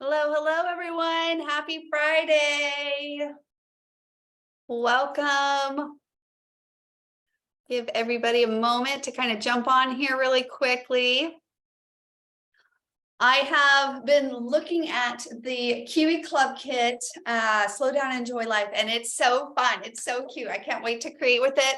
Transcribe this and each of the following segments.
Hello, hello, everyone. Happy Friday. Welcome. Give everybody a moment to kind of jump on here really quickly. I have been looking at the Kiwi Club kit, Slow Down, Enjoy Life, and it's so fun. It's so cute. I can't wait to create with it.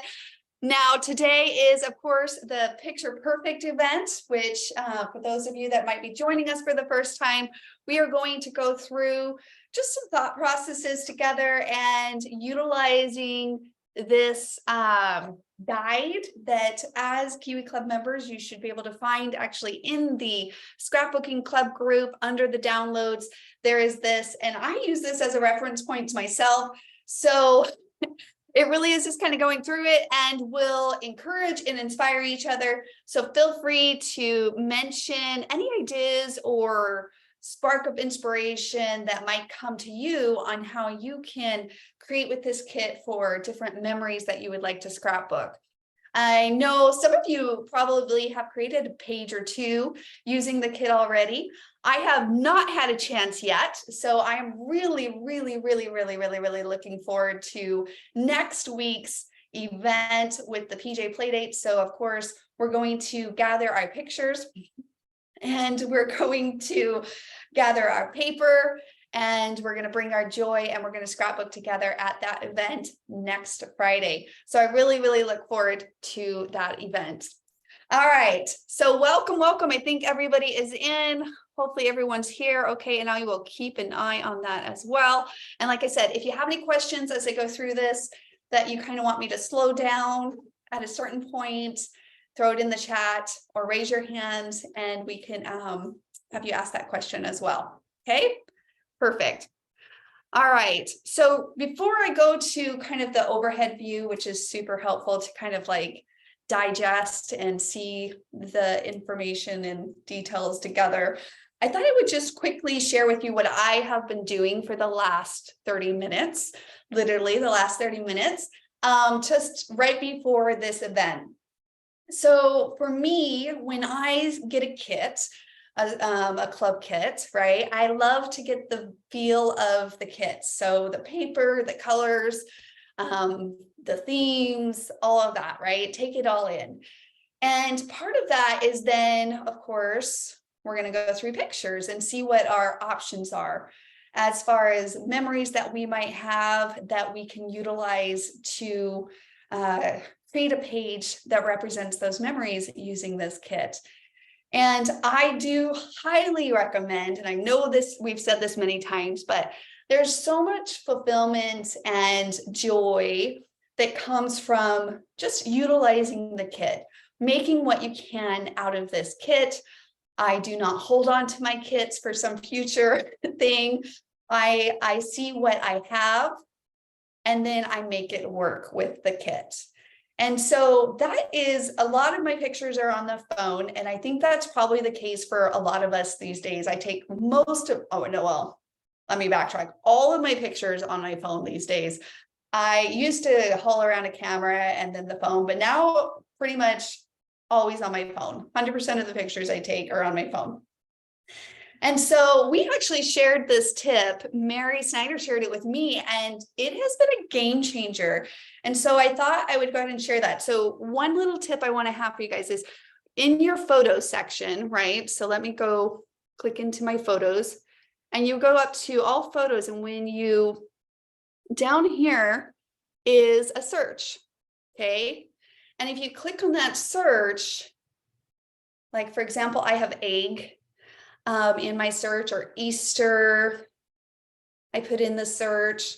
Now, today is, of course, the Picture Perfect event, which for those of you that might be joining us for the first time, we are going to go through just some thought processes together and utilizing this guide that as Kiwi Club members, you should be able to find actually in the Scrapbooking Club group under the downloads. There is this, and I use this as a reference point to myself. So it really is just kind of going through it, and will encourage and inspire each other. So feel free to mention any ideas or spark of inspiration that might come to you on how you can create with this kit for different memories that you would like to scrapbook. I know some of you probably have created a page or two using the kit already. I have not had a chance yet, so I am really looking forward to next week's event with the PJ Playdate. So of course, we're going to gather our pictures and we're going to gather our paper, and we're going to bring our joy, and we're going to scrapbook together at that event next Friday. So I really look forward to that event. All right, so welcome. I think everybody is in. Hopefully everyone's here. Okay, and I will keep an eye on that as well. And like I said, if you have any questions as I go through this that you kind of want me to slow down at a certain point, throw it in the chat or raise your hand, and we can have you ask that question as well. Okay, perfect. All right, so before I go to kind of the overhead view, which is super helpful to kind of like digest and see the information and details together, I thought I would just quickly share with you what I have been doing for the last 30 minutes, literally the last 30 minutes, just right before this event. So for me, when I get a kit, a club kit, right, I love to get the feel of the kit. So the paper, the colors, the themes, all of that, right? Take it all in. And part of that is then, of course, we're going to go through pictures and see what our options are as far as memories that we might have that we can utilize to create a page that represents those memories using this kit. And I do highly recommend, and I know this, we've said this many times, but there's so much fulfillment and joy that comes from just utilizing the kit, making what you can out of this kit. I do not hold on to my kits for some future thing. I see what I have, and then I make it work with the kit. And so that is, a lot of my pictures are on the phone. And I think that's probably the case for a lot of us these days. I take most of, oh no, well, let me backtrack. All of my pictures on my phone these days. I used to haul around a camera and then the phone, but now pretty much always on my phone. 100% of the pictures I take are on my phone. And so we actually shared this tip. Mary Snyder shared it with me, and it has been a game changer. And so I thought I would go ahead and share that. So one little tip I want to have for you guys is in your photos section, right? So let me go click into my photos, and you go up to all photos. And when you, down here is a search, okay? And if you click on that search, like for example, I have egg in my search, or Easter, I put in the search.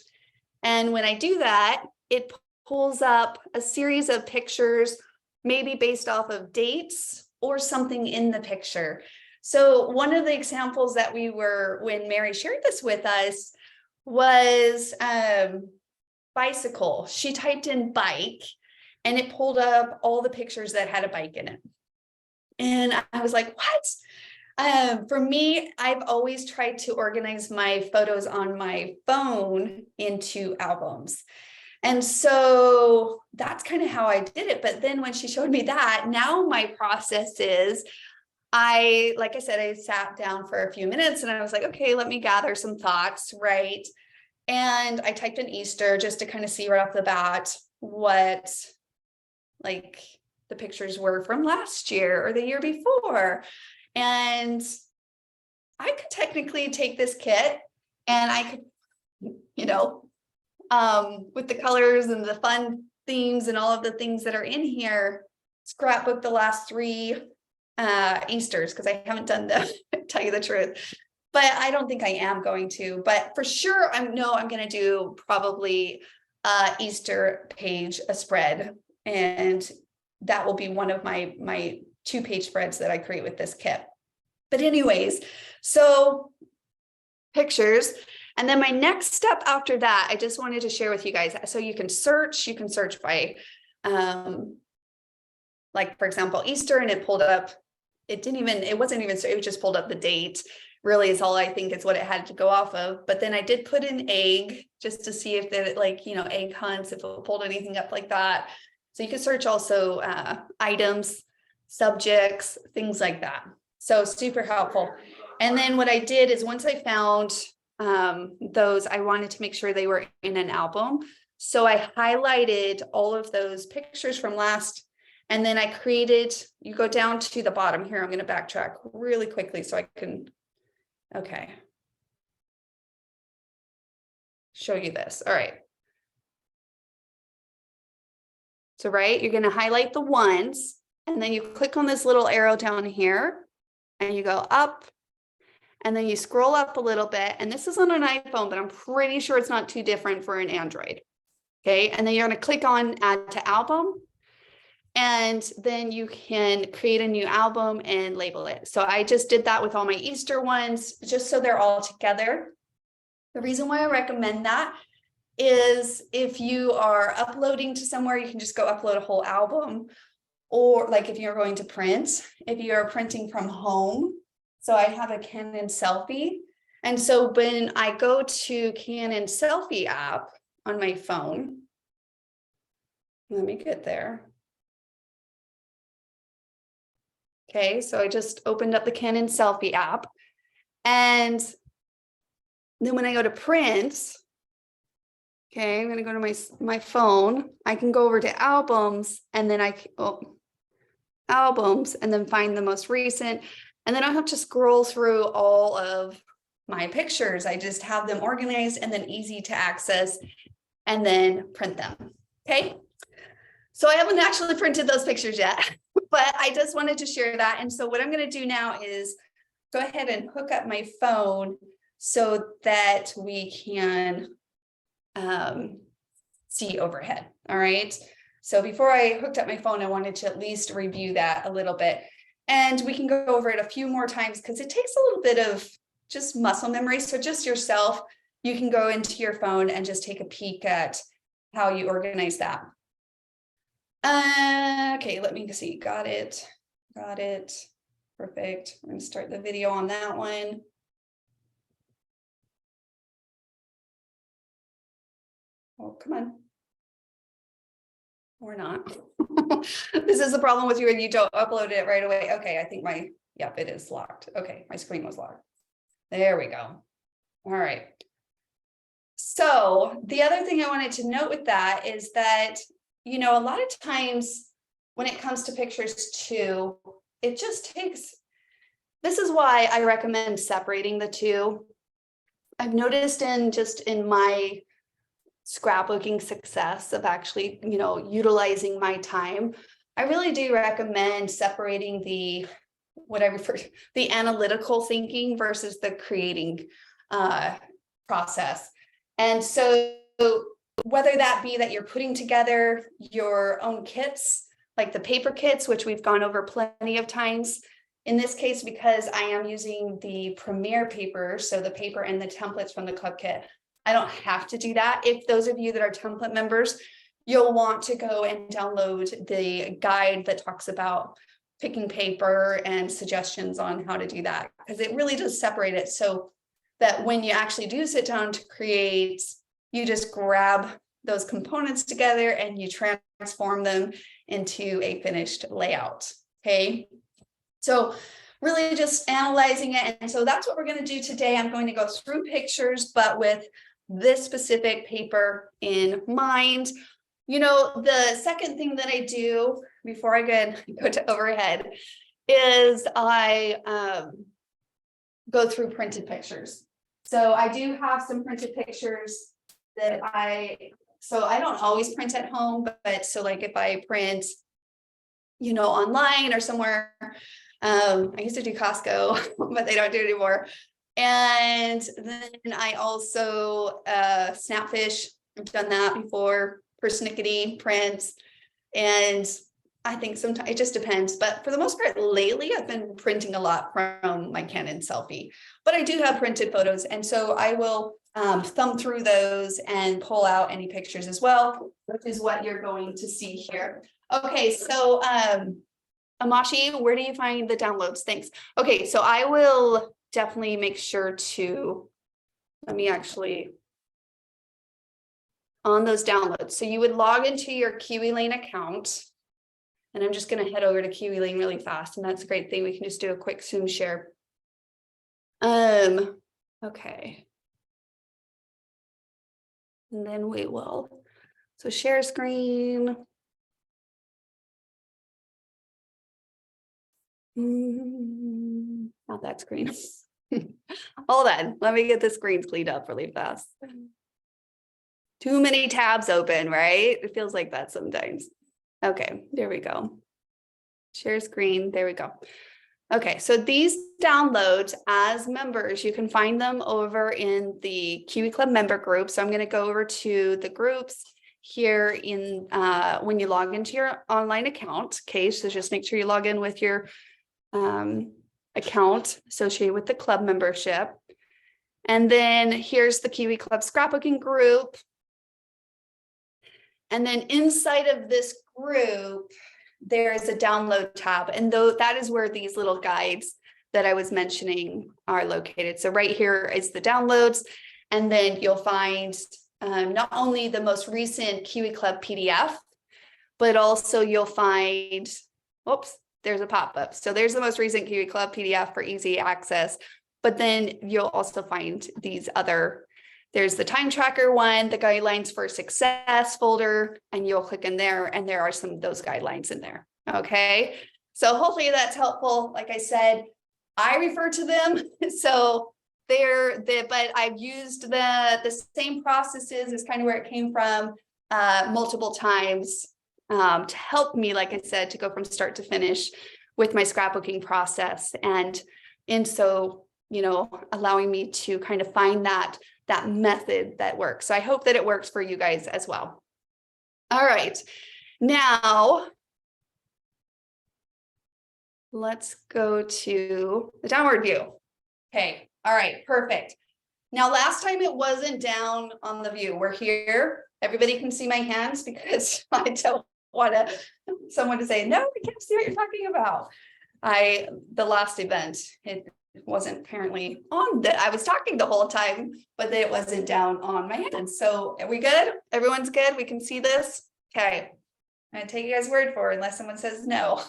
And when I do that, it pulls up a series of pictures, maybe based off of dates or something in the picture. So one of the examples that we were, when Mary shared this with us, was bicycle. She typed in bike, and it pulled up all the pictures that had a bike in it. And I was like, what? For me, I've always tried to organize my photos on my phone into albums. And so that's kind of how I did it. But then when she showed me that, now my process is like I said, I sat down for a few minutes and I was like, okay, let me gather some thoughts, right? And I typed in Easter just to kind of see right off the bat what like the pictures were from last year or the year before. And I could technically take this kit and I could, with the colors and the fun themes and all of the things that are in here, scrapbook the last 3 Easters, because I haven't done them, tell you the truth. But I don't think I am going to, but for sure, I'm going to do probably Easter page, a spread. And that will be one of my 2-page spreads that I create with this kit. But anyways, so pictures. And then my next step after that, I just wanted to share with you guys. So you can search by, like, for example, Easter, and it pulled up, it just pulled up the date. Really is all I think is what it had to go off of. But then I did put in egg just to see if it egg hunts, if it pulled anything up like that. So you can search also items, subjects, things like that. So super helpful. And then what I did is once I found those, I wanted to make sure they were in an album. So I highlighted all of those pictures from last, and then I created, you go down to the bottom here. I'm going to backtrack really quickly so I can, okay, show you this. All right. So, right, you're going to highlight the ones, and then you click on this little arrow down here and you go up, and then you scroll up a little bit. And this is on an iPhone, but I'm pretty sure it's not too different for an Android. Okay. And then you're going to click on add to album. And then you can create a new album and label it. So I just did that with all my Easter ones, just so they're all together. The reason why I recommend that is if you are uploading to somewhere, you can just go upload a whole album. Or like if you're going to print, if you're printing from home. So I have a Canon selfie. And so when I go to Canon selfie app on my phone, let me get there. Okay, so I just opened up the Canon selfie app, and then when I go to print, okay, I'm going to go to my phone. I can go over to albums, and then albums, and then find the most recent, and then I have to scroll through all of my pictures. I just have them organized and then easy to access, and then print them. Okay, so I haven't actually printed those pictures yet. But I just wanted to share that. And so what I'm going to do now is go ahead and hook up my phone so that we can see overhead. All right. So before I hooked up my phone, I wanted to at least review that a little bit. And we can go over it a few more times because it takes a little bit of just muscle memory. So just yourself, you can go into your phone and just take a peek at how you organize that. Okay, let me see. Got it. Perfect. We're going to start the video on that one. Oh, come on. Or not. This is the problem with you when you don't upload it right away. Okay, I think yep, it is locked. Okay, my screen was locked. There we go. All right. So the other thing I wanted to note with that is that a lot of times when it comes to pictures too, it just takes, this is why I recommend separating the two. I've noticed in my scrapbooking success of actually, utilizing my time, I really do recommend separating the analytical thinking versus the creating process. And so whether that be that you're putting together your own kits, like the paper kits, which we've gone over plenty of times. In this case, because I am using the Premier paper, so the paper and the templates from the club kit, I don't have to do that. If those of you that are template members, you'll want to go and download the guide that talks about picking paper and suggestions on how to do that, because it really does separate it so that when you actually do sit down to create, you just grab those components together and you transform them into a finished layout. Okay. So really just analyzing it. And so that's what we're going to do today. I'm going to go through pictures, but with this specific paper in mind. You know, the second thing that I do before I go to overhead is I go through printed pictures. So I do have some printed pictures that so I don't always print at home, but so like if I print, you know, online or somewhere, I used to do Costco, but they don't do it anymore. And then I also Snapfish, I've done that before, persnickety prints, and I think sometimes it just depends, but for the most part lately I've been printing a lot from my Canon selfie, but I do have printed photos, and so I will thumb through those and pull out any pictures as well, which is what you're going to see here. Okay, so Amashi, where do you find the downloads? Thanks. Okay, so I will definitely make sure to, let me actually, on those downloads. So you would log into your Kiwi Lane account, and I'm just going to head over to Kiwi Lane really fast, and that's a great thing. We can just do a quick Zoom share. Okay. And then we will, so share screen. Not that screen. Hold on, let me get the screens cleaned up really fast. Too many tabs open, right? It feels like that sometimes. Okay, there we go. Share screen, there we go. Okay, so these downloads as members, you can find them over in the Kiwi Club member group. So I'm going to go over to the groups here in when you log into your online account. Okay, so just make sure you log in with your account associated with the club membership. And then here's the Kiwi Club scrapbooking group. And then inside of this group, there is a download tab, and that is where these little guides that I was mentioning are located. So right here is the downloads, and then you'll find not only the most recent Kiwi Club PDF, but also you'll find, oops, there's a pop-up. So there's the most recent Kiwi Club PDF for easy access, but then you'll also find these other, there's the time tracker one, the guidelines for success folder, and you'll click in there, and there are some of those guidelines in there. Okay, so hopefully that's helpful. Like I said, I refer to them, so but I've used the same processes is kind of where it came from multiple times to help me, like I said, to go from start to finish with my scrapbooking process, and so, you know, allowing me to kind of find that method that works. So I hope that it works for you guys as well. All right, now let's go to the downward view. Okay, all right, perfect. Now, last time it wasn't down on the view. We're here. Everybody can see my hands because I don't want someone to say, no, we can't see what you're talking about. The last event, it wasn't apparently on that I was talking the whole time, but it wasn't down on my hands. So are we good? Everyone's good? We can see this? Okay. I'm gonna take you guys' word for it unless someone says no.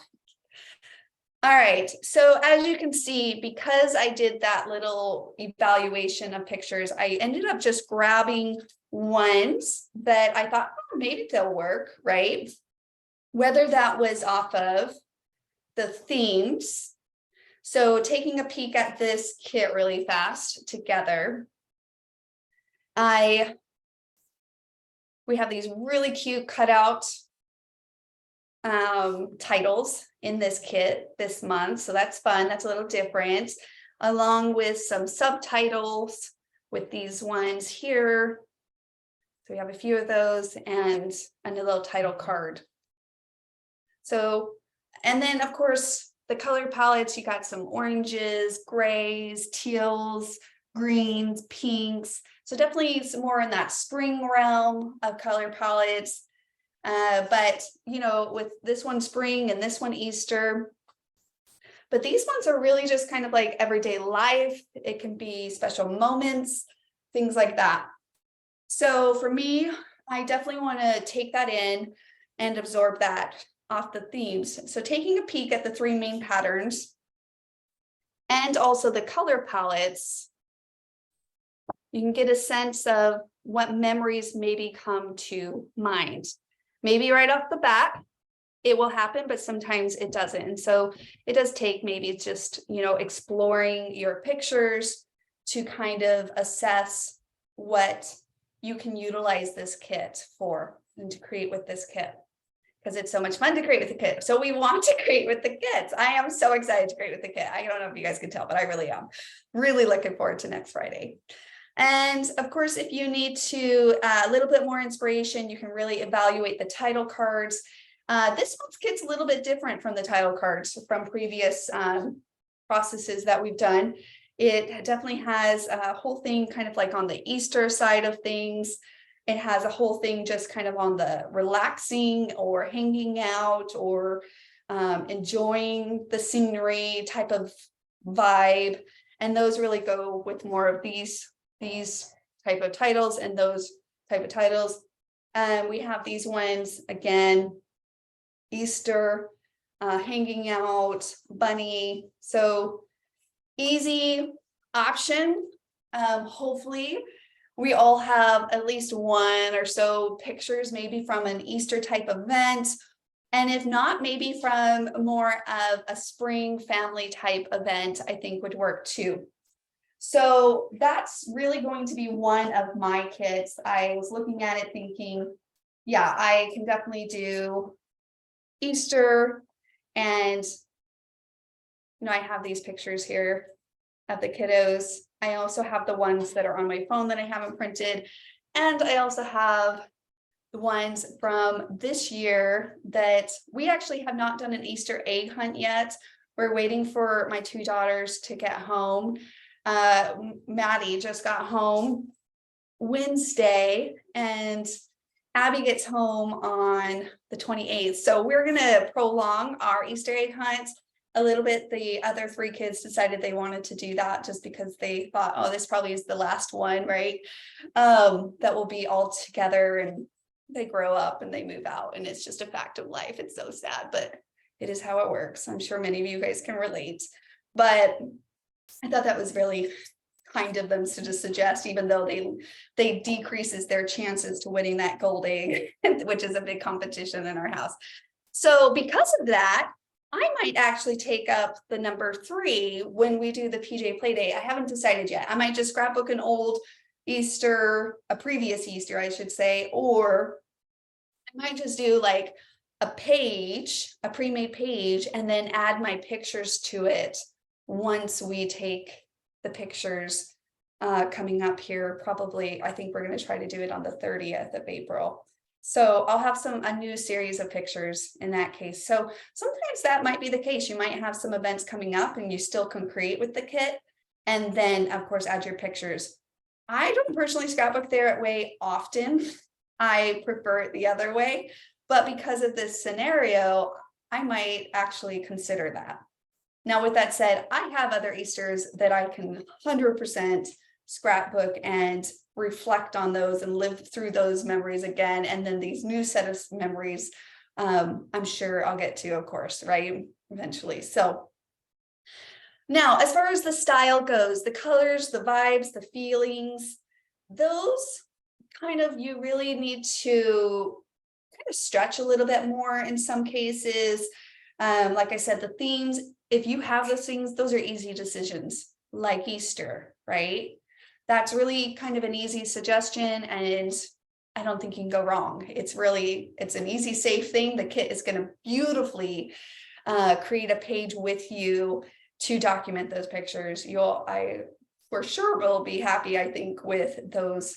All right, so as you can see, because I did that little evaluation of pictures, I ended up just grabbing ones that I thought, oh, maybe they'll work, right? Whether that was off of the themes. So taking a peek at this kit really fast together, we have these really cute cutout titles in this kit this month, so that's fun. That's a little different, along with some subtitles with these ones here. So we have a few of those and a little title card. So, and then of course the color palettes, you got some oranges, grays, teals, greens, pinks. So definitely some more in that spring realm of color palettes. But, you know, with this one spring and this one Easter, but these ones are really just kind of like everyday life. It can be special moments, things like that. So for me, I definitely want to take that in and absorb that off the themes. So taking a peek at the three main patterns, and also the color palettes, you can get a sense of what memories maybe come to mind. Maybe right off the bat, it will happen, but sometimes it doesn't. And so it does take maybe just, exploring your pictures to kind of assess what you can utilize this kit for and to create with this kit. Because it's so much fun to create with the kit. So we want to create with the kits. I am so excited to create with the kit. I don't know if you guys can tell, but I really am. Really looking forward to next Friday. And of course, if you need to a little bit more inspiration, you can really evaluate the title cards. This month's kit's a little bit different from the title cards from previous processes that we've done. It definitely has a whole thing kind of like on the Easter side of things. It has a whole thing just kind of on the relaxing or hanging out or enjoying the scenery type of vibe. And those really go with more of these type of titles and those type of titles. We have these ones again, Easter, hanging out, bunny. So easy option. Hopefully we all have at least one or so pictures, maybe from an Easter type event. And if not, maybe from more of a spring family type event, I think would work too. So that's really going to be one of my kits. I was looking at it thinking, yeah, I can definitely do Easter. And, I have these pictures here of the kiddos. I also have the ones that are on my phone that I haven't printed. And I also have the ones from this year that we actually have not done an Easter egg hunt yet. We're waiting for my two daughters to get home. Maddie just got home Wednesday and Abby gets home on the 28th. So we're going to prolong our Easter egg hunt a little bit. The other three kids decided they wanted to do that just because they thought, oh, this probably is the last one, right? That will be all together, and they grow up and they move out, and it's just a fact of life. It's so sad, but it is how it works. I'm sure many of you guys can relate, but I thought that was really kind of them to just suggest, even though they decreases their chances to winning that gold egg, which is a big competition in our house. So because of that, I might actually take up the number 3 when we do the PJ play date. I haven't decided yet. I might just scrapbook an old Easter, a previous Easter, I should say, or I might just do like a page, a pre-made page, and then add my pictures to it once we take the pictures coming up here. Probably, I think we're going to try to do it on the 30th of April. So I'll have a new series of pictures in that case. So sometimes that might be the case. You might have some events coming up and you still can create with the kit. And then of course, add your pictures. I don't personally scrapbook that way often. I prefer it the other way, but because of this scenario, I might actually consider that. Now, with that said, I have other Easters that I can 100% scrapbook and reflect on those and live through those memories again. And then these new set of memories, I'm sure I'll get to, of course, right? Eventually. So now, as far as the style goes, the colors, the vibes, the feelings, those kind of, you really need to kind of stretch a little bit more in some cases. Like I said, the themes, if you have those things, those are easy decisions, like Easter, right? That's really kind of an easy suggestion, and I don't think you can go wrong. It's an easy, safe thing. The kit is going to beautifully create a page with you to document those pictures. I for sure will be happy, I think, with those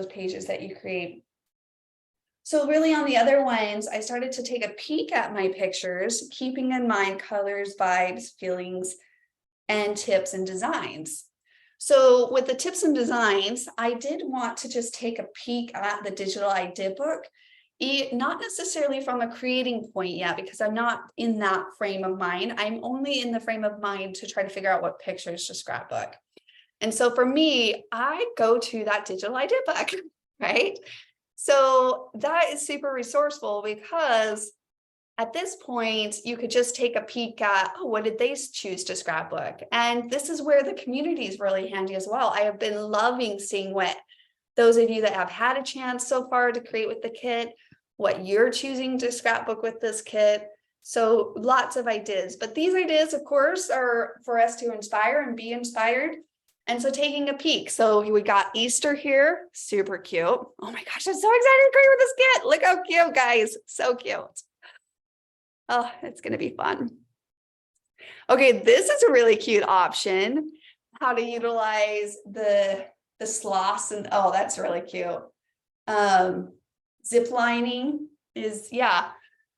pages that you create. So really on the other ones, I started to take a peek at my pictures, keeping in mind colors, vibes, feelings, and tips and designs. So with the tips and designs, I did want to just take a peek at the digital idea book, not necessarily from a creating point yet, because I'm not in that frame of mind. I'm only in the frame of mind to try to figure out what pictures to scrapbook. And so for me, I go to that digital idea book, right? So that is super resourceful because at this point, you could just take a peek at, oh, what did they choose to scrapbook? And this is where the community is really handy as well. I have been loving seeing what those of you that have had a chance so far to create with the kit, what you're choosing to scrapbook with this kit. So lots of ideas, but these ideas, of course, are for us to inspire and be inspired. And so taking a peek. So we got Easter here, super cute. Oh my gosh, I'm so excited to create with this kit. Look how cute, guys, so cute. Oh, it's gonna be fun. Okay, this is a really cute option. How to utilize the sloths, and oh, that's really cute. Zip lining is, yeah,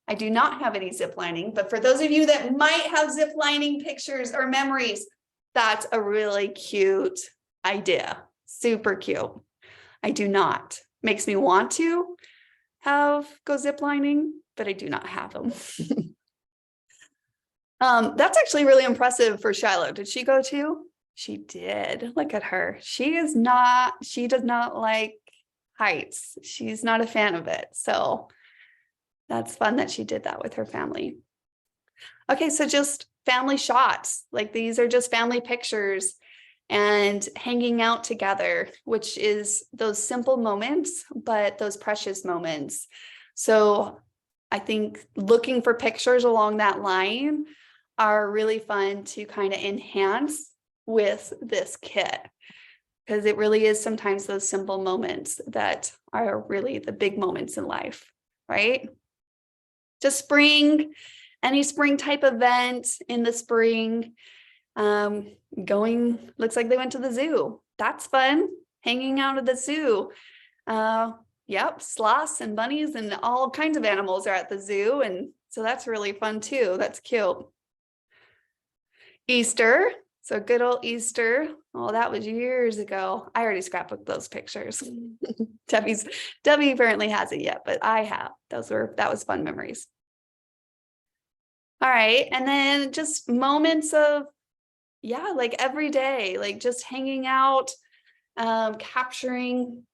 I do not have any zip lining, but for those of you that might have zip lining pictures or memories, that's a really cute idea. Super cute. I do not. Makes me want to go zip lining, but I do not have them. That's actually really impressive for Shiloh. Did she go too? She did. Look at her. She does not like heights. She's not a fan of it. So that's fun that she did that with her family. Okay, so just family shots. Like these are just family pictures and hanging out together, which is those simple moments, but those precious moments. So I think looking for pictures along that line are really fun to kind of enhance with this kit, because it really is sometimes those simple moments that are really the big moments in life, right? Just spring, any spring type event in the spring, looks like they went to the zoo. That's fun, hanging out at the zoo. Yep, sloths and bunnies and all kinds of animals are at the zoo. And so that's really fun too. That's cute. Easter. So good old Easter. Oh, that was years ago. I already scrapbooked those pictures. Debbie apparently hasn't yet, but I have. That was fun memories. All right. And then just moments of, yeah, like every day, like just hanging out, capturing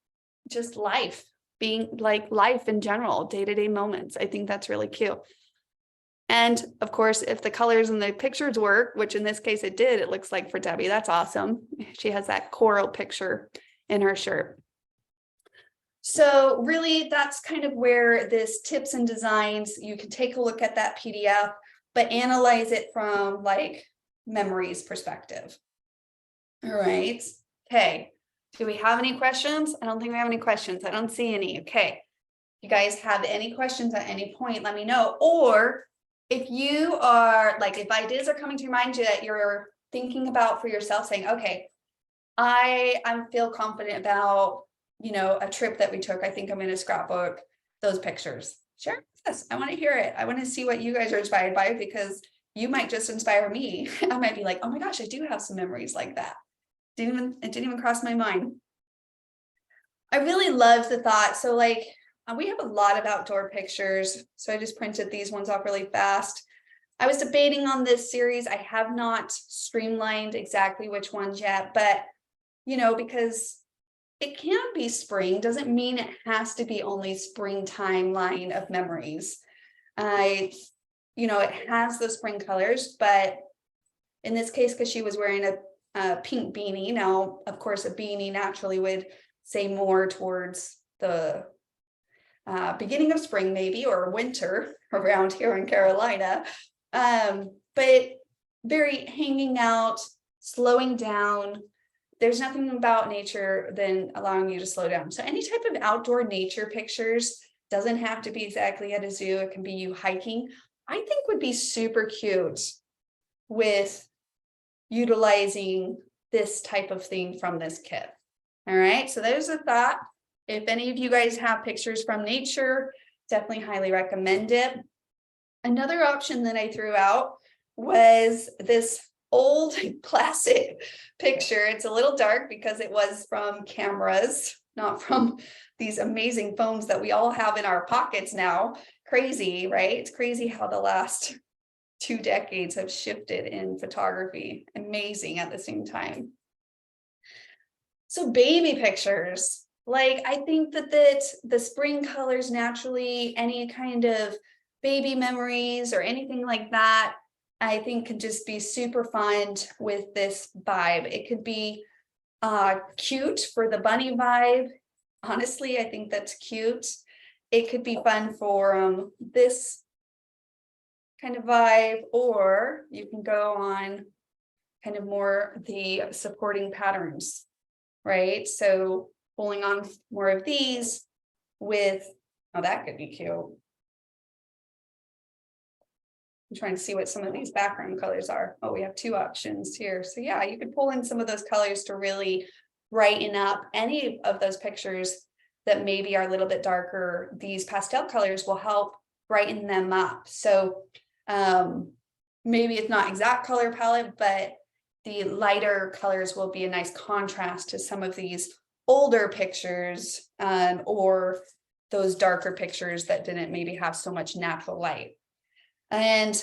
just life, being like life in general, day-to-day moments. I think that's really cute. And of course, if the colors and the pictures work, which in this case it did, it looks like for Debbie, that's awesome. She has that coral picture in her shirt. So really, that's kind of where this tips and designs, you can take a look at that PDF, but analyze it from like memories perspective. All right. Okay. Do we have any questions? I don't think we have any questions. I don't see any. Okay. You guys have any questions at any point, let me know. Or if you are like, if ideas are coming to your mind that you're thinking about for yourself, saying, okay, I feel confident about, a trip that we took. I think I'm going to scrapbook those pictures. Sure. Yes. I want to hear it. I want to see what you guys are inspired by, because you might just inspire me. I might be like, oh my gosh, I do have some memories like that. It didn't even cross my mind. I really love the thought. So like, we have a lot of outdoor pictures. So I just printed these ones off really fast. I was debating on this series. I have not streamlined exactly which ones yet, but because it can be spring, doesn't mean it has to be only springtime line of memories. It has the spring colors, but in this case, because she was wearing a pink beanie. Now, of course, a beanie naturally would say more towards the beginning of spring, maybe, or winter around here in Carolina. But very hanging out, slowing down. There's nothing about nature than allowing you to slow down. So any type of outdoor nature pictures, doesn't have to be exactly at a zoo. It can be you hiking. I think would be super cute with utilizing this type of thing from this kit. All right, so there's a thought. If any of you guys have pictures from nature, definitely highly recommend it. Another option that I threw out was this old classic picture. It's a little dark because it was from cameras, not from these amazing phones that we all have in our pockets now. Crazy, right? It's crazy how the last 2 decades have shifted in photography. Amazing at the same time. So baby pictures, like I think that the spring colors naturally, any kind of baby memories or anything like that, I think could just be super fun with this vibe. It could be cute for the bunny vibe. Honestly, I think that's cute. It could be fun for this kind of vibe, or you can go on kind of more the supporting patterns, right? So pulling on more of these with, oh, that could be cute. I'm trying to see what some of these background colors are. Oh, we have two options here. So yeah, you could pull in some of those colors to really brighten up any of those pictures that maybe are a little bit darker. These pastel colors will help brighten them up. So maybe it's not exact color palette, but the lighter colors will be a nice contrast to some of these older pictures or those darker pictures that didn't maybe have so much natural light. And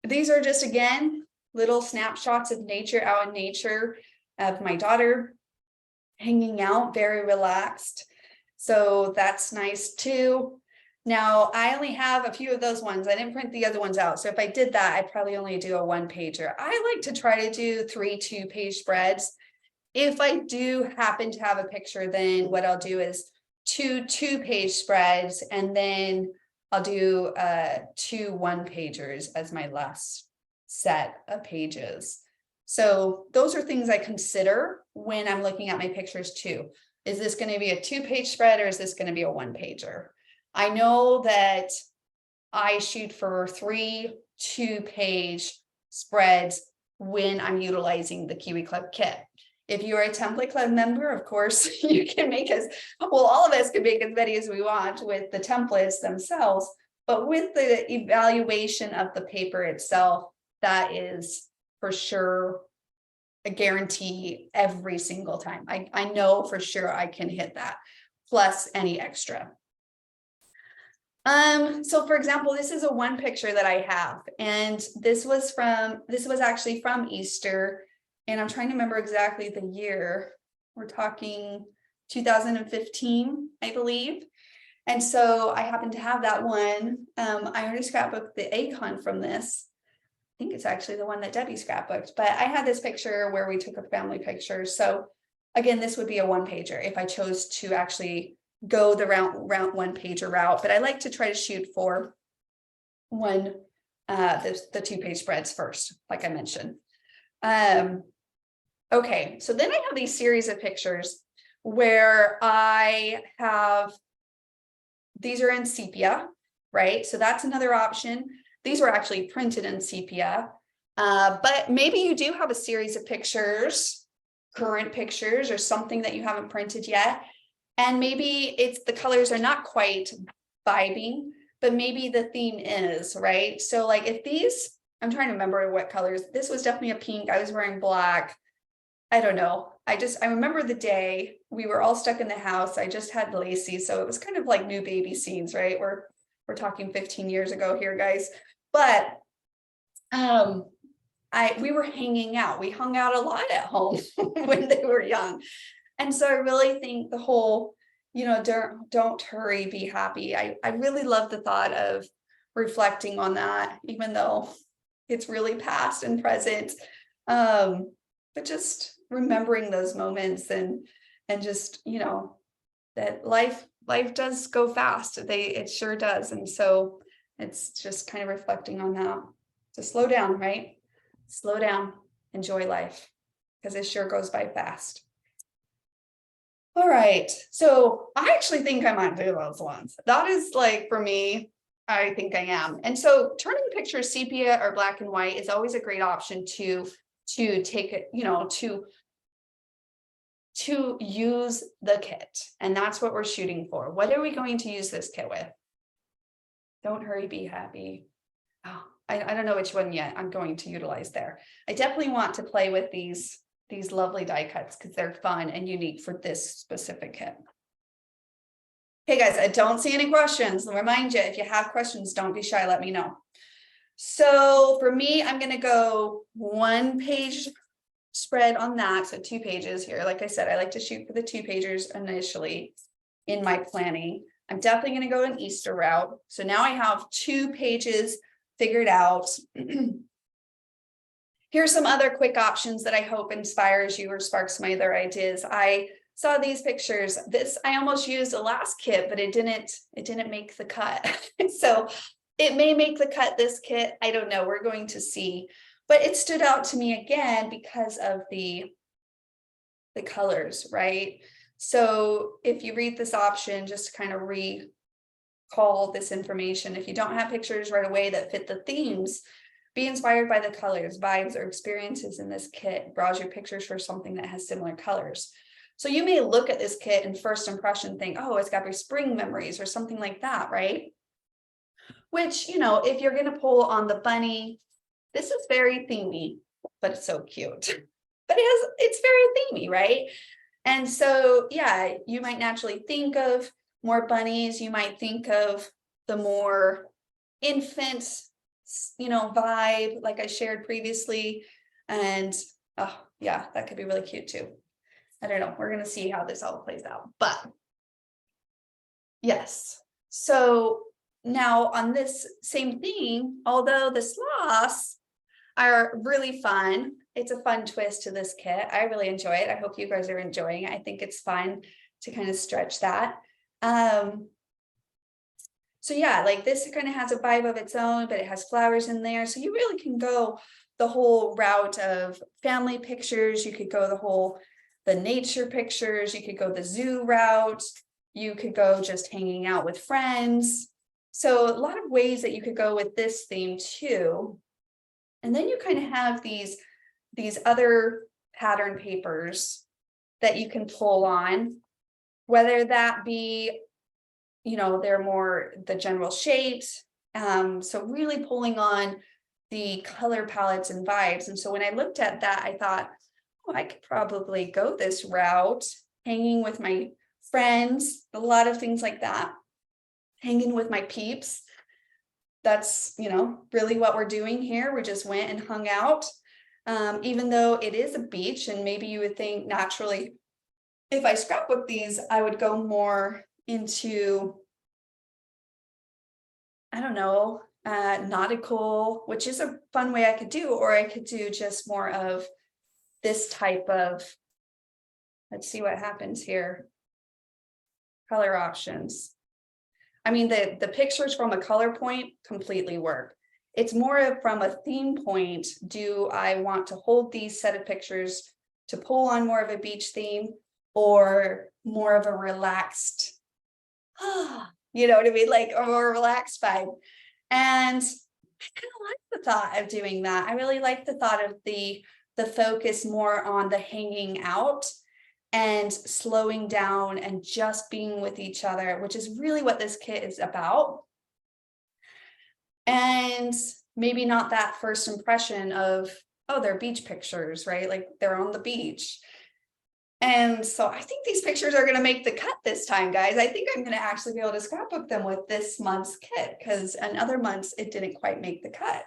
these are just, again, little snapshots of nature, out in nature, of my daughter hanging out, very relaxed. So that's nice too. Now, I only have a few of those ones. I didn't print the other ones out. So if I did that, I'd probably only do a 1-pager. I like to try to do 3 2-page spreads. If I do happen to have a picture, then what I'll do is 2 2-page spreads, and then I'll do 2 1-pagers as my last set of pages. So those are things I consider when I'm looking at my pictures too. Is this going to be a 2-page spread, or is this going to be a 1-pager? I know that I shoot for 3 2-page spreads when I'm utilizing the Kiwi Club kit. If you're a template club member, of course, you can make well, all of us can make as many as we want with the templates themselves, but with the evaluation of the paper itself, that is for sure a guarantee every single time. I know for sure I can hit that, plus any extra. So for example, this is a 1 picture that I have, and this was actually from Easter. And I'm trying to remember exactly the year. We're talking 2015, I believe. And so I happen to have that one. I already scrapbooked the icon from this. I think it's actually the one that Debbie scrapbooked, but I had this picture where we took a family picture. So again, this would be a 1-pager if I chose to actually go the round 1-pager route. But I like to try to shoot for the 2-page spreads first, like I mentioned. Okay, so then I have these series of pictures where I have, these are in sepia, right? So that's another option. These were actually printed in sepia, but maybe you do have a series of pictures, current pictures, or something that you haven't printed yet. And maybe it's the colors are not quite vibing, but maybe the theme is, right? So like if these, I'm trying to remember what colors, this was definitely a pink, I was wearing black. I don't know. I remember the day we were all stuck in the house. I just had Lacey. So it was kind of like new baby scenes, right? We're talking 15 years ago here, guys. But we were hanging out. We hung out a lot at home when they were young. And so I really think the whole, don't hurry, be happy. I really love the thought of reflecting on that, even though it's really past and present. But just remembering those moments and just, that life does go fast. It sure does. And so it's just kind of reflecting on that, to slow down, right? Slow down, enjoy life, because it sure goes by fast. All right. So I actually think I might do those ones. That is like, for me, I think I am. And so turning pictures sepia or black and white is always a great option to take it, to use the kit. And that's what we're shooting for. What are we going to use this kit with? Don't hurry, be happy. Oh, I don't know which one yet I'm going to utilize there. I definitely want to play with these lovely die cuts because they're fun and unique for this specific kit. Okay, guys, I don't see any questions. I'll remind you, if you have questions, don't be shy, let me know. So for me, I'm going to go 1-page spread on that. So 2 pages here. Like I said, I like to shoot for the 2-pagers initially in my planning. I'm definitely going to go an Easter route. So now I have 2 pages figured out. Here's some other quick options that I hope inspires you or sparks some other ideas. I saw these pictures. This I almost used a last kit, but it didn't make the cut. So it may make the cut this kit. I don't know. We're going to see. But it stood out to me again because of the colors, right? So if you read this option, just to kind of recall this information, if you don't have pictures right away that fit the themes, be inspired by the colors, vibes, or experiences in this kit. Browse your pictures for something that has similar colors. So you may look at this kit and first impression think, oh, it's got your spring memories or something like that, right? Which, if you're going to pull on the bunny, this is very themey, but it's so cute. But it's very themey, right? And so, yeah, you might naturally think of more bunnies. You might think of the more infant vibe, like I shared previously. And oh yeah, that could be really cute too. I don't know. We're going to see how this all plays out, but yes. So now on this same theme, although the sloths are really fun, it's a fun twist to this kit. I really enjoy it. I hope you guys are enjoying it. I think it's fun to kind of stretch that. So yeah, like this kind of has a vibe of its own, but it has flowers in there. So you really can go the whole route of family pictures. You could go the nature pictures. You could go the zoo route. You could go just hanging out with friends. So a lot of ways that you could go with this theme too. And then you kind of have these other pattern papers that you can pull on, whether that be they're more the general shapes. So really pulling on the color palettes and vibes. And so when I looked at that, I thought, oh, I could probably go this route, hanging with my friends, a lot of things like that, hanging with my peeps. That's, really what we're doing here. We just went and hung out. Even though it is a beach, and maybe you would think naturally, if I scrapbook these, I would go more into, I don't know, nautical, which is a fun way I could do, or I could do just more of this type of, let's see what happens here. Color options. I mean, the pictures from a color point completely work. It's more from a theme point. Do I want to hold these set of pictures to pull on more of a beach theme, or more of a relaxed, you know what I mean? Like a more relaxed vibe. And I kind of like the thought of doing that. I really like the thought of the focus more on the hanging out and slowing down and just being with each other, which is really what this kit is about. And maybe not that first impression of, oh, they're beach pictures, right? Like they're on the beach. And so I think these pictures are going to make the cut this time, guys. I think I'm going to actually be able to scrapbook them with this month's kit, because in other months it didn't quite make the cut.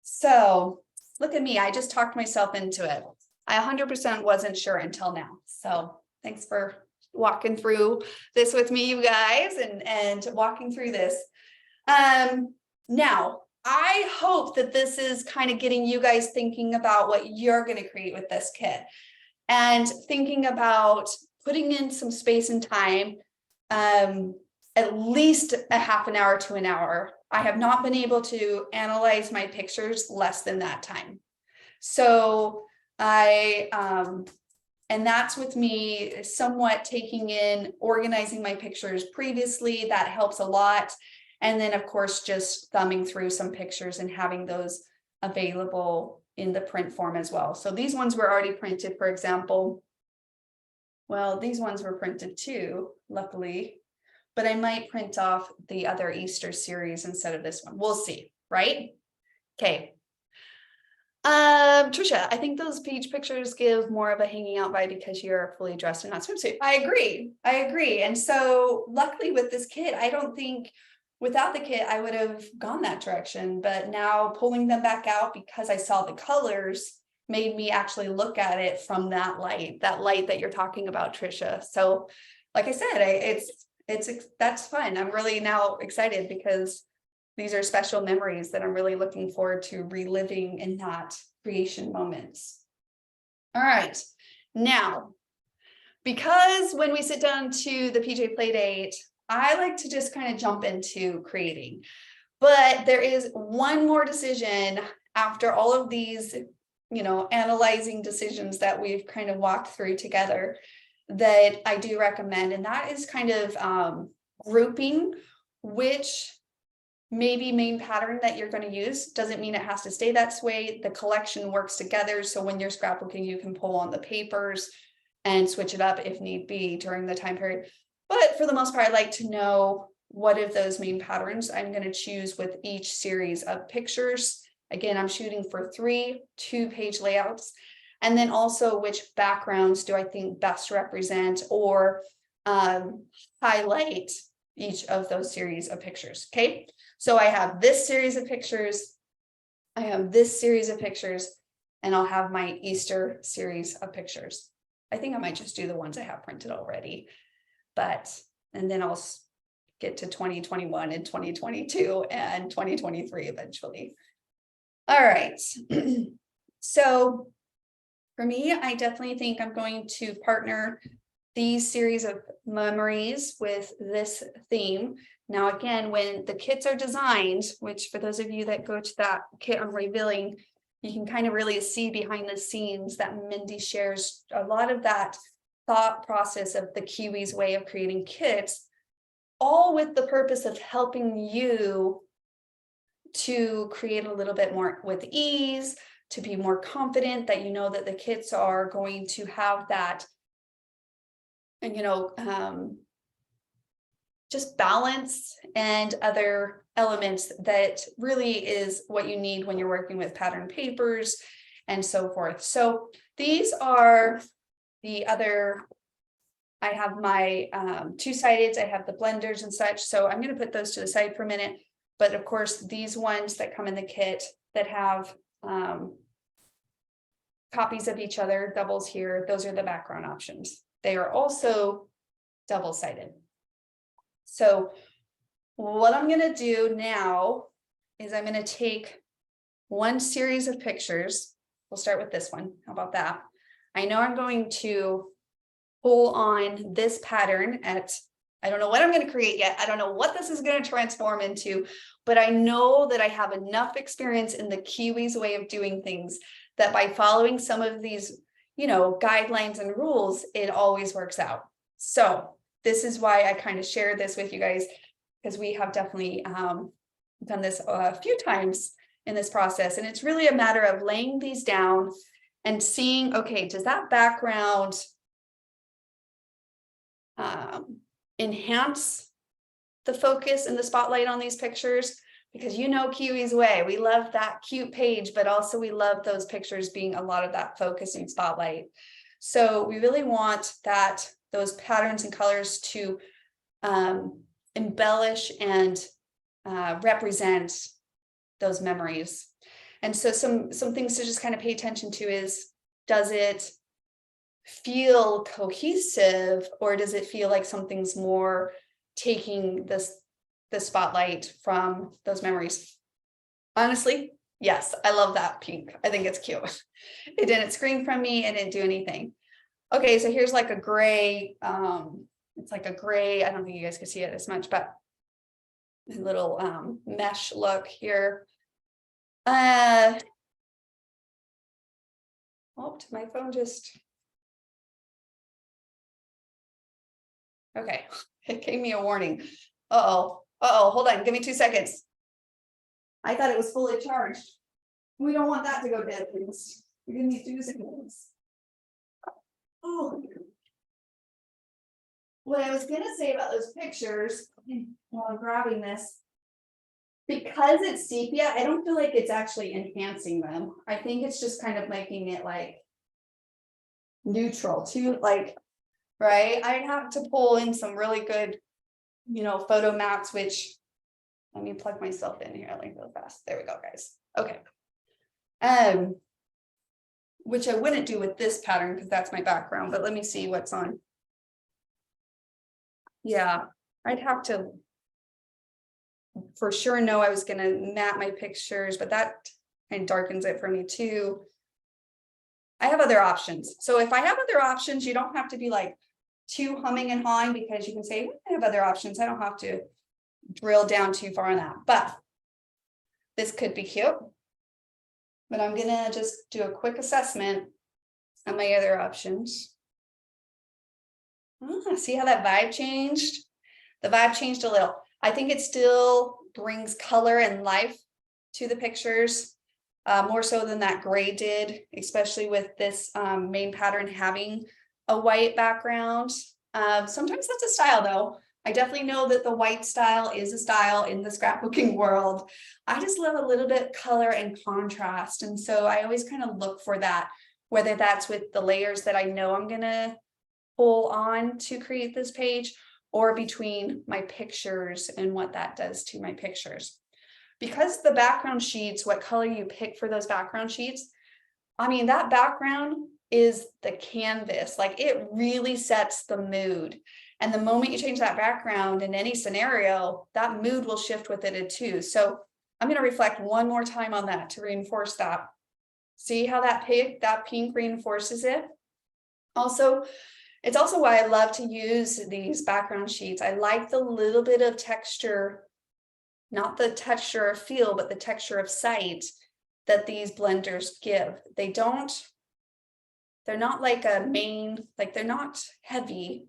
So look at me. I just talked myself into it. I 100% wasn't sure until now. So thanks for walking through this with me, you guys, and walking through this. Now, I hope that this is kind of getting you guys thinking about what you're going to create with this kit, and thinking about putting in some space and time, at least a half an hour to an hour. I have not been able to analyze my pictures less than that time. So and that's with me somewhat taking in, organizing my pictures previously. That helps a lot. And then of course, just thumbing through some pictures and having those available in the print form as well. So these ones were already printed, for example. Well, these ones were printed too, luckily, but I might print off the other Easter series instead of this one. We'll see, right? Okay. Trisha, I think those beach pictures give more of a hanging out vibe because you're fully dressed in that swimsuit. I agree. And so luckily with this kit, I don't think without the kit, I would have gone that direction, but now pulling them back out because I saw the colors made me actually look at it from that light that you're talking about, Trisha. So like I said, that's fun. I'm really now excited because these are special memories that I'm really looking forward to reliving in that creation moments. All right, now, because when we sit down to the PJ Playdate, I like to just kind of jump into creating. But there is one more decision after all of these, analyzing decisions that we've kind of walked through together that I do recommend. And that is kind of grouping which maybe main pattern that you're going to use. Doesn't mean it has to stay that way. The collection works together. So when you're scrapbooking, you can pull on the papers and switch it up if need be during the time period. But for the most part, I like to know what of those main patterns I'm going to choose with each series of pictures. Again, I'm shooting for 3 2-page layouts. And then also which backgrounds do I think best represent or highlight each of those series of pictures. Okay, so I have this series of pictures, I have this series of pictures, and I'll have my Easter series of pictures. I think I might just do the ones I have printed already, and then I'll get to 2021 and 2022 and 2023 eventually. All right, so for me, I definitely think I'm going to partner these series of memories with this theme. Now, again, when the kits are designed, which for those of you that go to that kit I'm revealing, you can kind of really see behind the scenes that Mindy shares a lot of that thought process of the Kiwi's way of creating kits, all with the purpose of helping you to create a little bit more with ease, to be more confident that you know that the kits are going to have that, just balance and other elements that really is what you need when you're working with pattern papers and so forth. So these are the other, I have my 2-sided, I have the blenders and such. So I'm going to put those to the side for a minute. But of course, these ones that come in the kit that have copies of each other, doubles here, those are the background options. They are also double-sided. So what I'm going to do now is I'm going to take one series of pictures. We'll start with this one. How about that? I know I'm going to pull on this pattern I don't know what I'm going to create yet. I don't know what this is going to transform into, but I know that I have enough experience in the Kiwi's way of doing things that by following some of these, guidelines and rules, it always works out. So this is why I kind of share this with you guys, because we have definitely done this a few times in this process. And it's really a matter of laying these down and seeing, okay, does that background enhance the focus and the spotlight on these pictures? Because Kiwi's way, we love that cute page, but also we love those pictures being a lot of that focus and spotlight. So we really want those patterns and colors to embellish and represent those memories. And so some things to just kind of pay attention to is, does it feel cohesive, or does it feel like something's more taking the spotlight from those memories? Honestly, yes, I love that pink. I think it's cute. It didn't scream from me. It didn't do anything. Okay, so here's like a gray, it's like a gray, I don't think you guys can see it as much, but a little mesh look here. Oh, my phone just, okay, it gave me a warning. Uh-oh, hold on, give me 2 seconds. I thought it was fully charged. We don't want that to go dead, please. Give me 2 seconds. Oh, what I was gonna say about those pictures while I'm grabbing this, because it's sepia, I don't feel like it's actually enhancing them. I think it's just kind of making it like neutral too, right? I'd have to pull in some really good, photo maps, which, let me plug myself in here like real fast. There we go, guys. Okay. Which I wouldn't do with this pattern because that's my background, but let me see what's on. Yeah, I'd have to for sure know I was going to map my pictures, but that kind of darkens it for me too. I have other options. So if I have other options, you don't have to be like too humming and hawing, because you can say, I have other options. I don't have to drill down too far on that, but this could be cute. But I'm gonna just do a quick assessment on my other options. See how that vibe changed? The vibe changed a little. I think it still brings color and life to the pictures, more so than that gray did, especially with this main pattern having a white background. Sometimes that's a style though. I definitely know that the white style is a style in the scrapbooking world. I just love a little bit color and contrast. And so I always kind of look for that, whether that's with the layers that I know I'm gonna pull on to create this page, or between my pictures and what that does to my pictures. Because the background sheets, what color you pick for those background sheets, I mean, that background is the canvas. Like, it really sets the mood. And the moment you change that background in any scenario, that mood will shift with it too. So I'm going to reflect one more time on that to reinforce that. See how that pink reinforces it? Also, it's also why I love to use these background sheets. I like the little bit of texture, not the texture of feel, but the texture of sight that these blenders give. They're not like a main, like they're not heavy.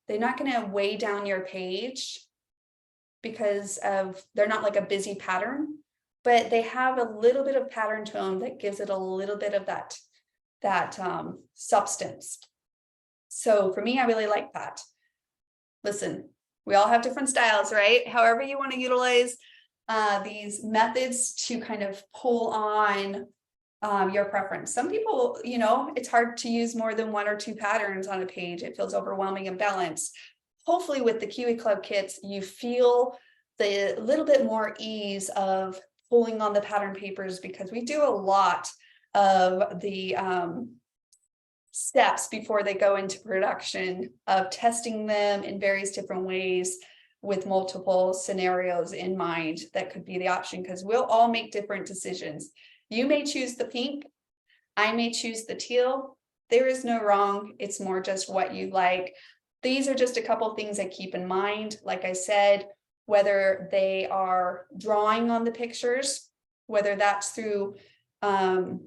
They're not going to weigh down your page because they're not like a busy pattern, but they have a little bit of pattern tone that gives it a little bit of that substance. So for me, I really like that. Listen, we all have different styles, right? However you want to utilize these methods to kind of pull on your preference. Some people, it's hard to use more than one or two patterns on a page. It feels overwhelming and balanced. Hopefully with the Kiwi Club kits, you feel the little bit more ease of pulling on the pattern papers, because we do a lot of the steps before they go into production of testing them in various different ways with multiple scenarios in mind. That could be the option, because we'll all make different decisions. You may choose the pink, I may choose the teal. There is no wrong, it's more just what you like. These are just a couple things I keep in mind. Like I said, whether they are drawing on the pictures, whether that's through the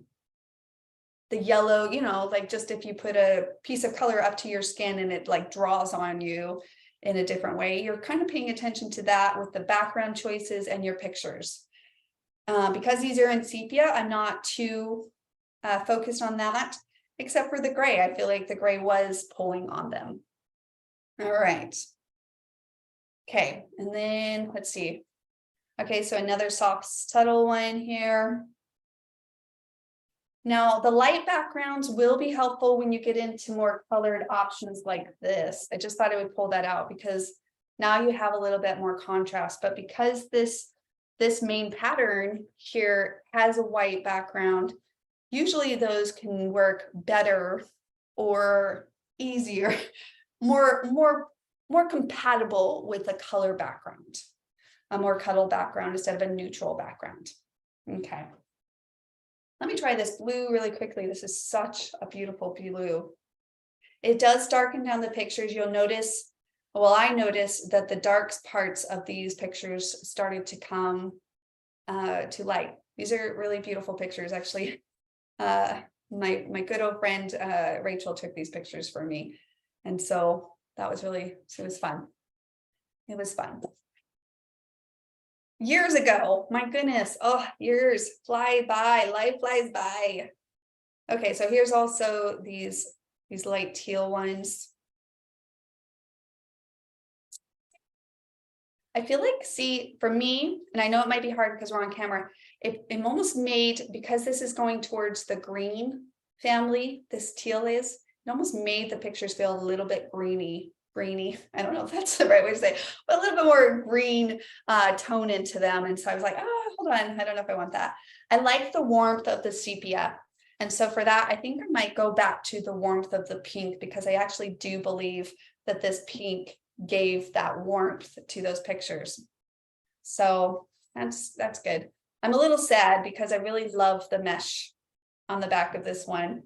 yellow, like just if you put a piece of color up to your skin and it like draws on you in a different way, you're kind of paying attention to that with the background choices and your pictures. Because these are in sepia, I'm not too focused on that, except for the gray. I feel like the gray was pulling on them. All right. Okay, and then let's see. Okay, so another soft, subtle one here. Now, the light backgrounds will be helpful when you get into more colored options like this. I just thought I would pull that out because now you have a little bit more contrast. But because this main pattern here has a white background, usually those can work better or easier, more compatible with a color background, a more cuddle background instead of a neutral background. Okay. Let me try this blue really quickly. This is such a beautiful blue. It does darken down the pictures. You'll notice, well, I noticed that the dark parts of these pictures started to come to light. These are really beautiful pictures. Actually, my good old friend, Rachel, took these pictures for me. And so that was it was fun. It was fun. Years ago, my goodness, years fly by, life flies by. Okay, so here's also these light teal ones. I feel like, see, for me, and I know it might be hard because we're on camera, it almost made, because this is going towards the green family, this teal is, it almost made the pictures feel a little bit greeny. I don't know if that's the right way to say it, but a little bit more green tone into them. And so I was like, hold on, I don't know if I want that. I like the warmth of the sepia. And so for that, I think I might go back to the warmth of the pink, because I actually do believe that this pink gave that warmth to those pictures. So that's good. I'm a little sad because I really love the mesh on the back of this one.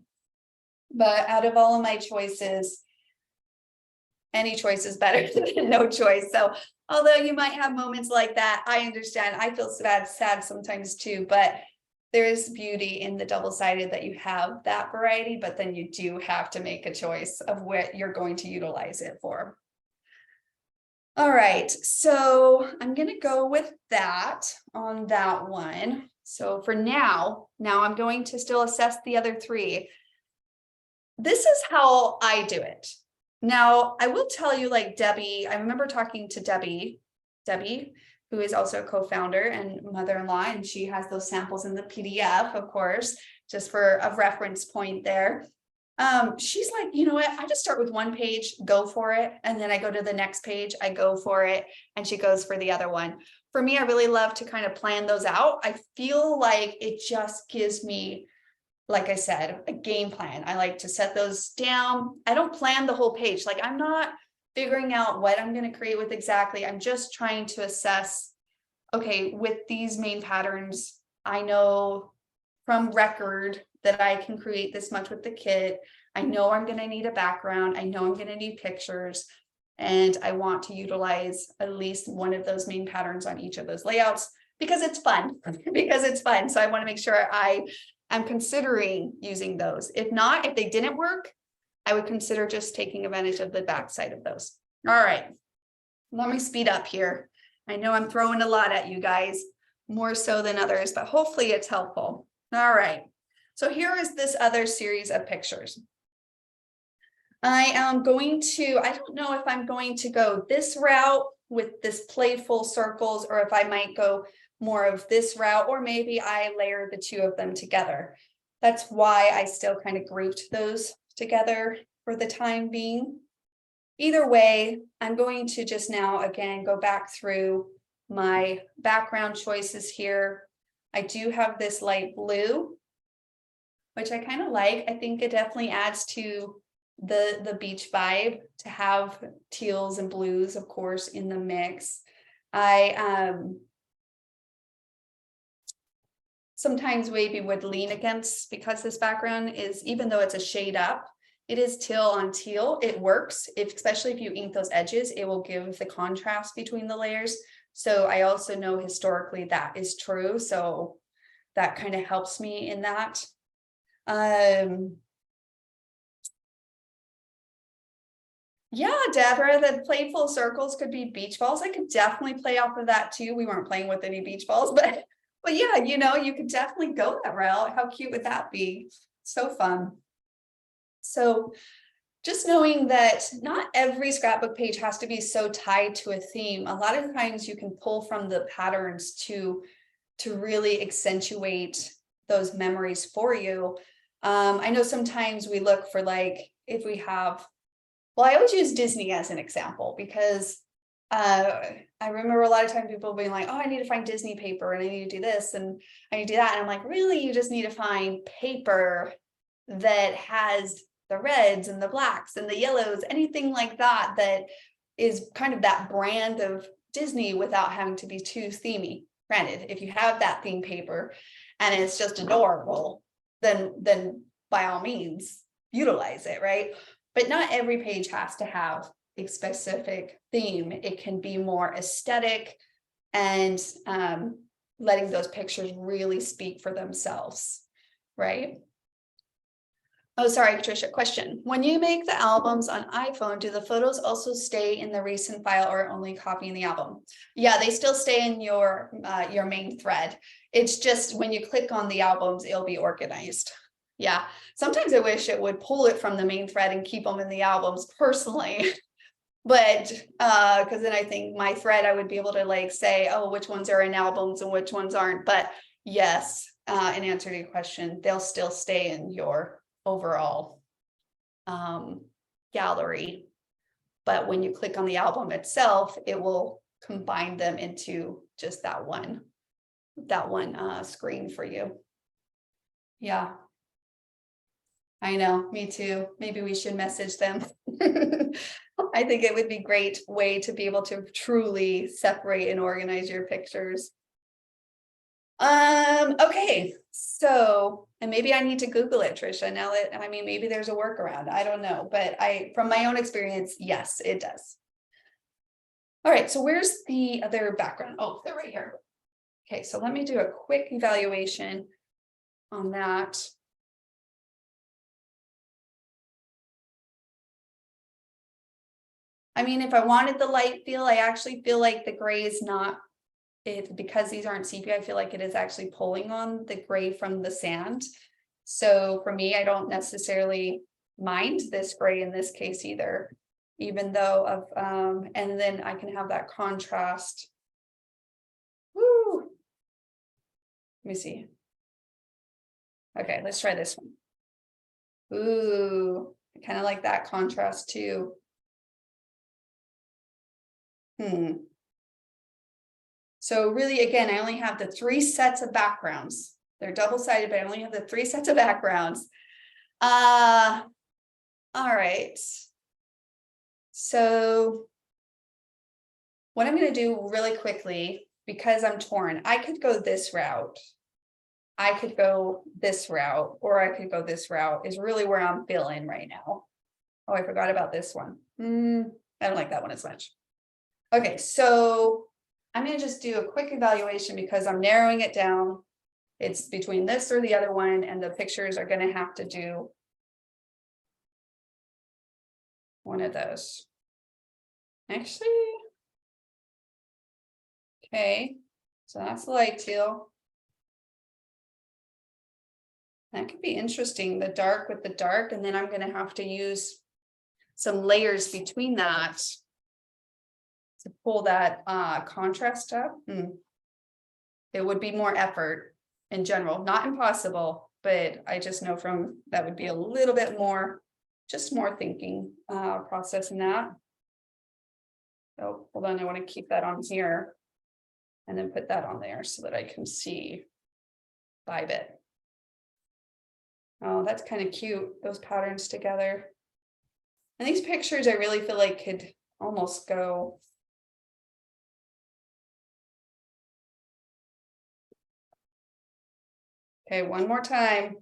But out of all of my choices, any choice is better than no choice. So although you might have moments like that, I understand. I feel sad sometimes too, but there is beauty in the double-sided that you have that variety, but then you do have to make a choice of what you're going to utilize it for. All right, so I'm going to go with that on that one. So for now I'm going to still assess the other three. This is how I do it. Now, I will tell you, like Debbie, I remember talking to Debbie, who is also a co-founder and mother-in-law, and she has those samples in the PDF, of course, just for a reference point there. She's like, you know what, I just start with one page, go for it. And then I go to the next page, I go for it. And she goes for the other one. For me, I really love to kind of plan those out. I feel like it just gives me, like I said, a game plan. I like to set those down. I don't plan the whole page. Like I'm not figuring out what I'm going to create with exactly. I'm just trying to assess, okay, with these main patterns, I know from record that I can create this much with the kit. I know I'm going to need a background. I know I'm going to need pictures. And I want to utilize at least one of those main patterns on each of those layouts because it's fun, So I want to make sure I'm considering using those. If not, if they didn't work, I would consider just taking advantage of the backside of those. All right, let me speed up here. I know I'm throwing a lot at you guys, more so than others, but hopefully it's helpful. All right, so here is this other series of pictures. I am going to, I don't know if I'm going to go this route with this playful circles, or if I might go more of this route, or maybe I layer the two of them together. That's why I still kind of grouped those together for the time being. Either way, I'm going to just now, again, go back through my background choices here. I do have this light blue, which I kind of like. I think it definitely adds to the beach vibe to have teals and blues, of course, in the mix. I sometimes maybe would lean against, because this background is, even though it's a shade up, it is teal on teal. It works, especially if you ink those edges, it will give the contrast between the layers. So I also know historically that is true. So that kind of helps me in that. Yeah, Deborah, the playful circles could be beach balls. I could definitely play off of that too. We weren't playing with any beach balls, but yeah, you know, you could definitely go that route. How cute would that be? So fun. So just knowing that not every scrapbook page has to be so tied to a theme. A lot of times you can pull from the patterns to really accentuate those memories for you. I know sometimes we look for, like, if we have, well, I always use Disney as an example because I remember a lot of times people being like, oh, I need to find Disney paper and I need to do this and I need to do that. And I'm like, really, you just need to find paper that has the reds and the blacks and the yellows, anything like that, that is kind of that brand of Disney without having to be too themey. Granted, if you have that theme paper and it's just adorable, then by all means utilize it, right? But not every page has to have a specific theme. It can be more aesthetic and letting those pictures really speak for themselves, right? Oh, sorry, Patricia, question. When you make the albums on iPhone, do the photos also stay in the recent file or only copy in the album? Yeah, they still stay in your main thread. It's just when you click on the albums, it'll be organized. Yeah, sometimes I wish it would pull it from the main thread and keep them in the albums personally. But because then I think my thread, I would be able to like say, oh, which ones are in albums and which ones aren't. But yes, in answer to your question, they'll still stay in your overall gallery. But when you click on the album itself, it will combine them into just that one screen for you. Yeah. I know, me too. Maybe we should message them. I think it would be a great way to be able to truly separate and organize your pictures. Okay, so, and maybe I need to Google it, Trisha, now that, I mean, maybe there's a workaround, I don't know, but from my own experience, yes, it does. All right, so where's the other background? Oh, they're right here. Okay, so let me do a quick evaluation on that. I mean, if I wanted the light feel, I actually feel like the gray is not it, because these aren't sepia, I feel like it is actually pulling on the gray from the sand. So for me, I don't necessarily mind this gray in this case either, even though of, and then I can have that contrast. Woo. Let me see. Okay, let's try this one. Ooh, I kind of like that contrast too. So really, again, I only have the 3 sets of backgrounds. They're double-sided, but I only have the 3 sets of backgrounds. All right. So what I'm going to do really quickly, because I'm torn, I could go this route. I could go this route, or I could go this route, is really where I'm feeling right now. Oh, I forgot about this one. I don't like that one as much. Okay, so I'm going to just do a quick evaluation because I'm narrowing it down. It's between this or the other one, and the pictures are going to have to do one of those. Actually, okay, so that's the light teal. That could be interesting, the dark with the dark, and then I'm going to have to use some layers between that to pull that contrast up. It would be more effort in general, not impossible, but I just know from that would be a little bit more, just more thinking process in that. Oh, hold on, I want to keep that on here and then put that on there so that I can see by bit. Oh, that's kind of cute, those patterns together. And these pictures I really feel like could almost go. Okay, one more time.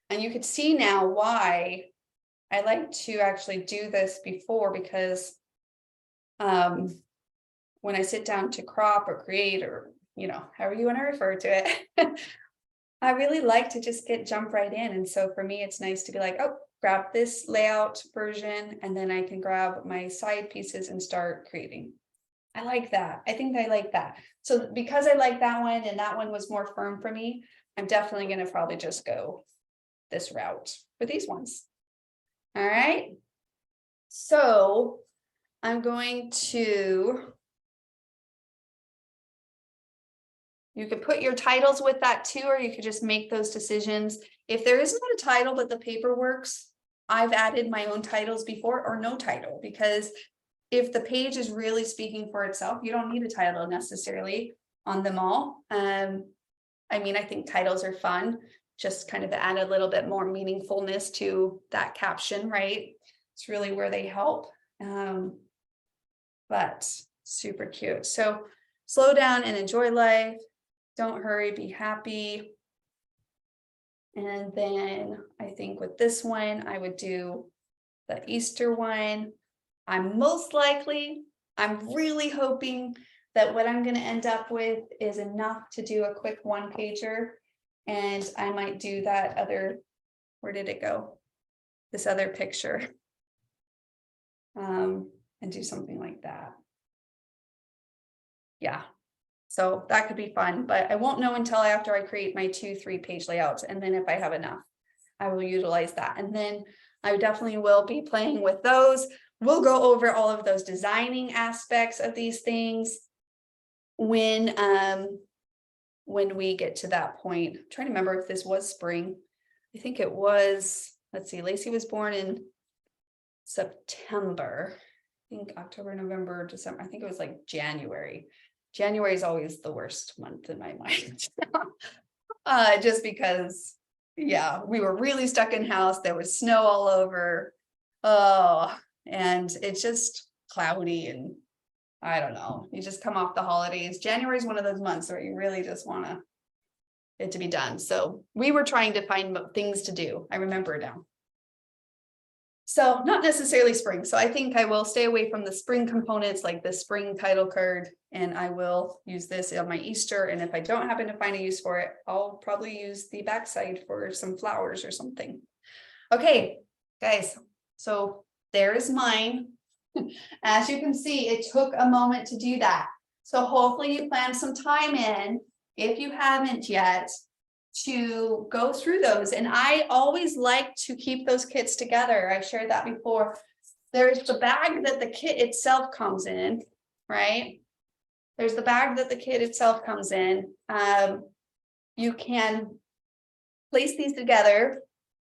And you could see now why I like to actually do this before, because when I sit down to crop or create, or however you want to refer to it, I really like to just jump right in. And so for me, it's nice to be like, oh, grab this layout version, and then I can grab my side pieces and start creating. I like that. I think I like that. So because I like that one, and that one was more firm for me, I'm definitely going to probably just go this route for these ones. All right. So I'm going to, you could put your titles with that too, or you could just make those decisions. If there isn't a title, but the paper works, I've added my own titles before, or no title, because if the page is really speaking for itself, you don't need a title necessarily on them all. I mean, I think titles are fun, just kind of add a little bit more meaningfulness to that caption, right? It's really where they help. But super cute. So slow down and enjoy life. Don't hurry, be happy. And then I think with this one, I would do the Easter one. I'm really hoping that what I'm going to end up with is enough to do a quick 1-pager. And I might do that other, where did it go? This other picture. And do something like that. Yeah. So that could be fun, but I won't know until after I create my 2 3-page layouts. And then if I have enough, I will utilize that. And then I definitely will be playing with those. We'll go over all of those designing aspects of these things when we get to that point. I'm trying to remember if this was spring. I think it was, let's see, Lacey was born in September. I think October, November, December. I think it was like January. January is always the worst month in my mind. Just because, yeah, we were really stuck in house. There was snow all over. Oh, and it's just cloudy and I don't know. You just come off the holidays. January is one of those months where you really just want it to be done. So we were trying to find things to do. I remember now. So not necessarily spring. So I think I will stay away from the spring components like the spring title card, and I will use this on my Easter. And if I don't happen to find a use for it, I'll probably use the backside for some flowers or something. Okay, guys, so there's mine. As you can see, it took a moment to do that. So hopefully you plan some time in, if you haven't yet, to go through those. And I always like to keep those kits together. I've shared that before. There's the bag that the kit itself comes in, right? There's the bag that the kit itself comes in. You can place these together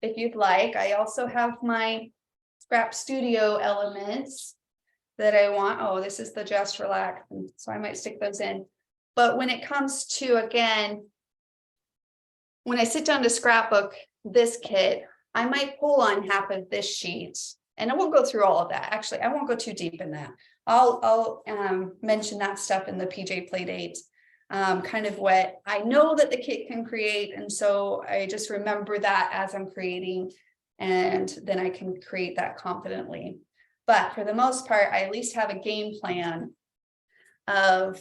if you'd like. I also have my Scrap Studio elements that I want. Oh, this is the Just Relax, so I might stick those in. But when it comes to, again, when I sit down to scrapbook this kit, I might pull on half of this sheet, and I won't go through all of that. Actually, I won't go too deep in that. I'll mention that stuff in the PJ Playdate, kind of what I know that the kit can create, and so I just remember that as I'm creating, and then I can create that confidently. But for the most part, I at least have a game plan of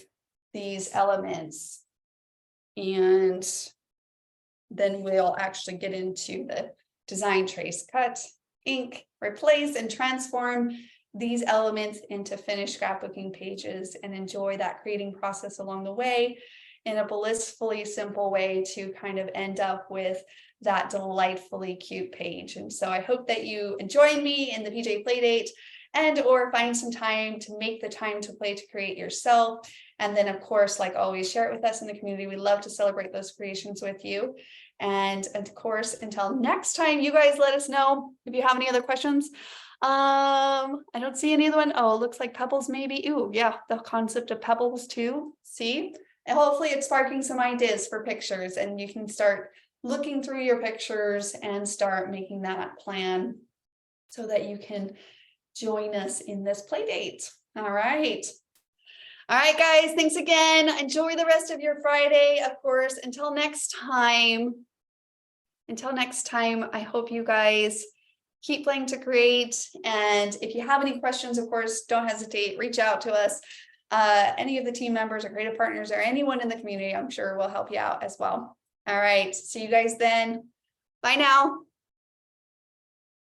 these elements, and then we'll actually get into the design trace, cut, ink, replace, and transform these elements into finished scrapbooking pages and enjoy that creating process along the way in a blissfully simple way to kind of end up with that delightfully cute page. And so I hope that you join me in the PJ Playdate and or find some time to make the time to play to create yourself. And then of course, like always, share it with us in the community. We love to celebrate those creations with you. And of course, until next time, you guys let us know if you have any other questions. I don't see any other one. Oh, it looks like pebbles maybe. Ooh, yeah, the concept of pebbles too. See, and hopefully it's sparking some ideas for pictures, and you can start looking through your pictures and start making that plan so that you can join us in this play date. All right. All right, guys, thanks again. Enjoy the rest of your Friday. Of course, until next time, I hope you guys keep playing to create. And if you have any questions, of course, don't hesitate, reach out to us. Any of the team members or creative partners or anyone in the community, I'm sure will help you out as well. All right, see you guys then. Bye now.